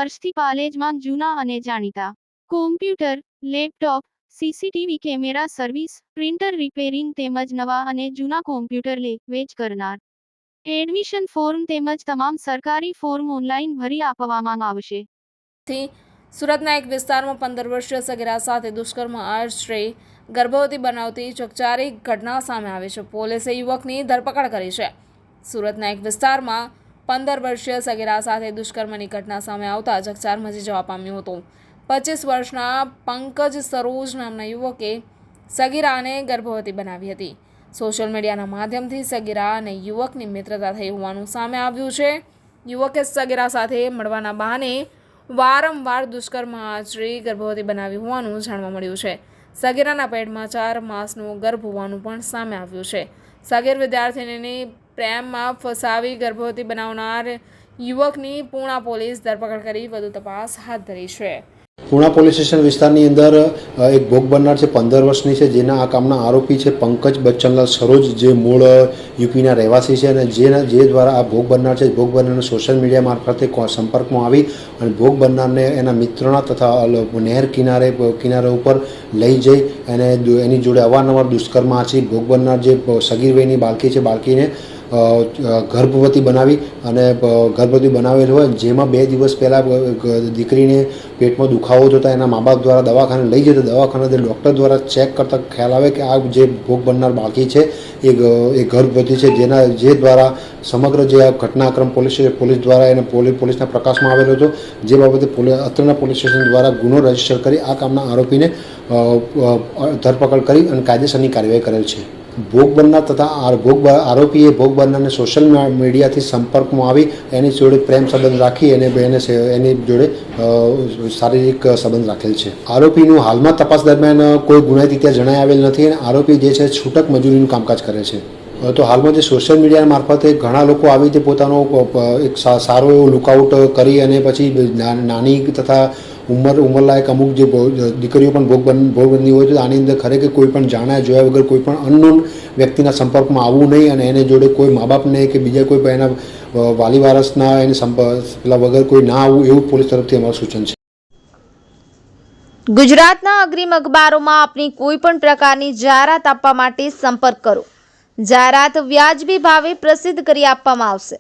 વર્ષથી પાલેજમાં જૂના અને જાણીતા computer, laptop, CCTV camera service, printer repairing તેમજ નવા અને જૂના કોમ્પ્યુટર લે-વેચ કરનાર. એડમિશન ફોર્મ તેમજ તમામ સરકારી ફોર્મ ઓનલાઈન ભરી આપવામાં આવશે. સુરતના એક વિસ્તારમાં 15 વર્ષીય સગીરા સાથે દુષ્કર્મ આચરી ગર્ભવતી બનાવતી ચકચારી ઘટના સામે આવી છે. પોલીસે યુવકની ધરપકડ કરી છે. સુરતના એક વિસ્તારમાં 15 વર્ષીય સગીરા સાથે દુષ્કર્મની ઘટના સામે આવતા ચકચાર મચી જવા પામ્યું હતું. 25 વર્ષના પંકજ સરોજ નામના યુવકે સગીરાને ગર્ભવતી બનાવી હતી. સોશિયલ મીડિયાના માધ્યમથી સગીરા અને યુવકની મિત્રતા થઈ હોવાનું સામે આવ્યું છે. યુવકે સગીરા સાથે મળવાના બહાને વારંવાર દુષ્કર્મ આચરી ગર્ભવતી બનાવી હોવાનું જાણવા મળ્યું છે. સગીરાના પેટમાં 4 માસનો ગર્ભ હોવાનું પણ સામે આવ્યું છે. સગીર વિદ્યાર્થીનીને પ્રેમમાં ફસાવી ગર્ભવતી બનાવનાર યુવકની પૂણા પોલીસ ધરપકડ કરી વધુ તપાસ હાથ ધરી છે. પૂણા પોલીસ સ્ટેશન વિસ્તારની અંદર એક ભોગ બનનાર છે, 15 વર્ષની છે, જેના આ કામના આરોપી છે પંકજ બચ્ચનલાલ સરોજ, જે મૂળ યુપીના રહેવાસી છે અને જે દ્વારા આ ભોગ બનનાર છે, ભોગ બનનારને સોશિયલ મીડિયા મારફતે સંપર્કમાં આવી અને ભોગ બનનારને એના મિત્રના તથા નહેર કિનારે ઉપર લઈ જઈ અને એની જોડે અવારનવાર દુષ્કર્મ આચરી ભોગ બનનાર જે સગીર વયની બાળકી છે, બાળકીને ગર્ભવતી બનાવી અને ગર્ભવતી બનાવેલ હોય, જેમાં 2 દિવસ પહેલાં દીકરીને પેટમાં દુખાવો થતાં એના મા બાપ દ્વારા દવાખાને લઈ જતા દવાખાને ડૉક્ટર દ્વારા ચેક કરતાં ખ્યાલ આવે કે આ જે ભોગ બનનાર બાળકી છે એ ગર્ભવતી છે, જે દ્વારા સમગ્ર જે આ ઘટનાક્રમ પોલીસ દ્વારા એને પોલીસના પ્રકાશમાં આવેલો હતો. જે બાબતે અત્રના પોલીસ સ્ટેશન દ્વારા ગુનો રજીસ્ટર કરી આ કામના આરોપીને ધરપકડ કરી અને કાયદેસરની કાર્યવાહી કરેલ છે. ભોગ બનનાર તથા આરોપીએ ભોગ બનનારને સોશિયલ મીડિયાથી સંપર્કમાં આવી એની જોડે પ્રેમ સંબંધ રાખી અને એની જોડે શારીરિક સંબંધ રાખેલ છે. આરોપીનું હાલમાં તપાસ દરમિયાન કોઈ ગુનાહિત ઇતિહાસ જણાઈ આવેલ નથી અને આરોપી જે છે છૂટક મજૂરીનું કામકાજ કરે છે. તો હાલમાં જે સોશિયલ મીડિયા મારફતે ઘણા લોકો આવી રીતે પોતાનો એક સારો એવો લુકઆઉટ કરી અને પછી નાની તથા ઉંમરલાયક અમુક જે દીકરીઓ પણ ભોગ બનતી હોય છે. આની અંદર ખરેખર કોઈ પણ જાણ્યા જોયા વગર કોઈ પણ અનનોન વ્યક્તિના સંપર્કમાં આવવું નહીં અને એને જોડે કોઈ મા બાપને કે બીજા કોઈ પણ એના વાલી વારસના એને પેલા વગર કોઈ ના આવવું, એવું પોલીસ તરફથી અમારું સૂચન છે. ગુજરાતના અગ્રીમ અખબારોમાં આપની કોઈ પણ પ્રકારની જાહેરાત આપવા માટે સંપર્ક કરો. જાહેરાત વ્યાજબી ભાવે પ્રસિદ્ધ કરી આપવામાં આવશે.